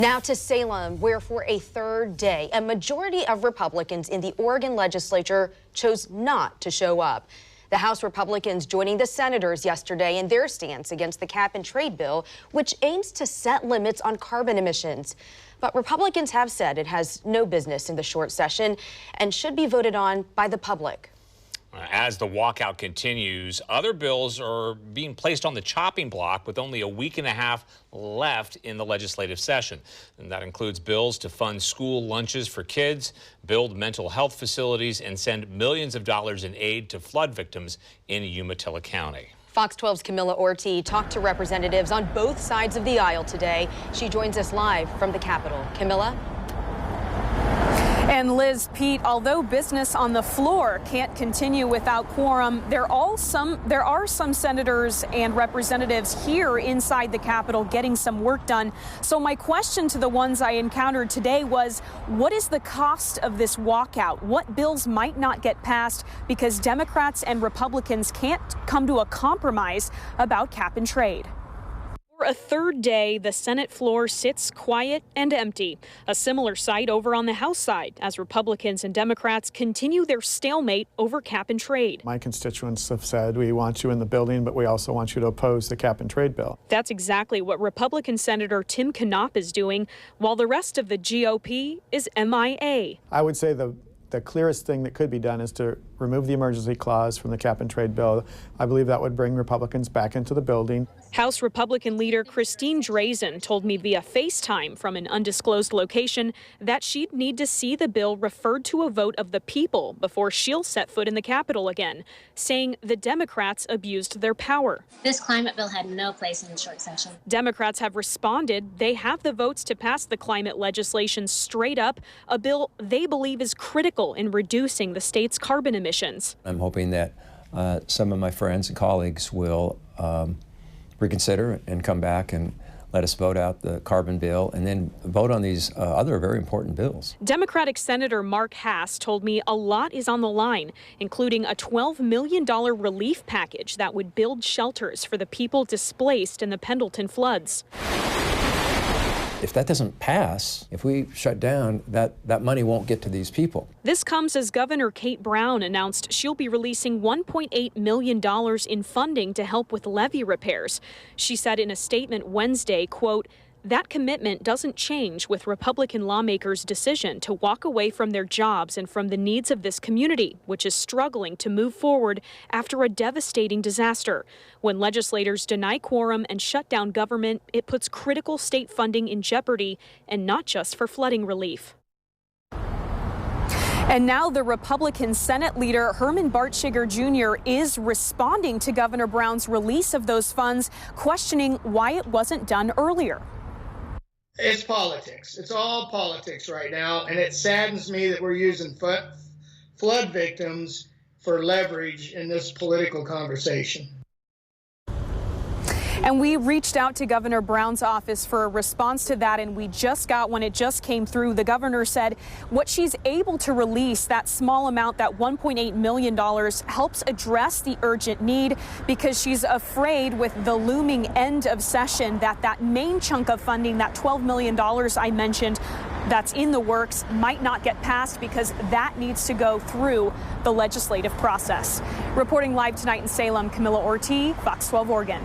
Now to Salem, where for a third day, a majority of Republicans in the Oregon legislature chose not to show up. The House Republicans joining the senators yesterday in their stance against the cap and trade bill, which aims to set limits on carbon emissions. But Republicans have said it has no business in the short session and should be voted on by the public. As the walkout continues, other bills are being placed on the chopping block with only a week and a half left in the legislative session. And that includes bills to fund school lunches for kids, build mental health facilities, and send millions of dollars in aid to flood victims in Umatilla County. Fox 12's Camilla Orti talked to representatives on both sides of the aisle today. She joins us live from the Capitol. Camilla? And Liz, Pete, although business on the floor can't continue without quorum, there are some senators and representatives here inside the Capitol getting some work done. So my question to the ones I encountered today was, what is the cost of this walkout? What bills might not get passed because Democrats and Republicans can't come to a compromise about cap and trade? For a third day, the Senate floor sits quiet and empty. A similar sight over on the House side as Republicans and Democrats continue their stalemate over cap and trade. My constituents have said, we want you in the building, but we also want you to oppose the cap and trade bill. That's exactly what Republican Senator Tim Knopp is doing, while the rest of the GOP is MIA. I would say the clearest thing that could be done is to remove the emergency clause from the cap and trade bill. I believe that would bring Republicans back into the building. House Republican leader Christine Drazen told me via FaceTime from an undisclosed location that she'd need to see the bill referred to a vote of the people before she'll set foot in the Capitol again, saying the Democrats abused their power. This climate bill had no place in the short session. Democrats have responded. They have the votes to pass the climate legislation straight up, a bill they believe is critical in reducing the state's carbon emissions. I'm hoping that some of my friends and colleagues will reconsider and come back and let us vote out the carbon bill and then vote on these other very important bills. Democratic Senator Mark Hass told me a lot is on the line, including a $12 million relief package that would build shelters for the people displaced in the Pendleton floods. If that doesn't pass, if we shut down, that money won't get to these people. This comes as Governor Kate Brown announced she'll be releasing $1.8 million in funding to help with levee repairs. She said in a statement Wednesday, quote, "That commitment doesn't change with Republican lawmakers' decision to walk away from their jobs and from the needs of this community, which is struggling to move forward after a devastating disaster. When legislators deny quorum and shut down government, it puts critical state funding in jeopardy, and not just for flooding relief." And now the Republican Senate leader, Herman Bartschiger Jr., is responding to Governor Brown's release of those funds, questioning why it wasn't done earlier. It's politics. It's all politics right now, and it saddens me that we're using flood victims for leverage in this political conversation. And we reached out to Governor Brown's office for a response to that, and we just got one. It just came through. The governor said what she's able to release, that small amount, that $1.8 million, helps address the urgent need because she's afraid with the looming end of session that main chunk of funding, that $12 million I mentioned, that's in the works, might not get passed because that needs to go through the legislative process. Reporting live tonight in Salem, Camilla Orti, Fox 12 Oregon.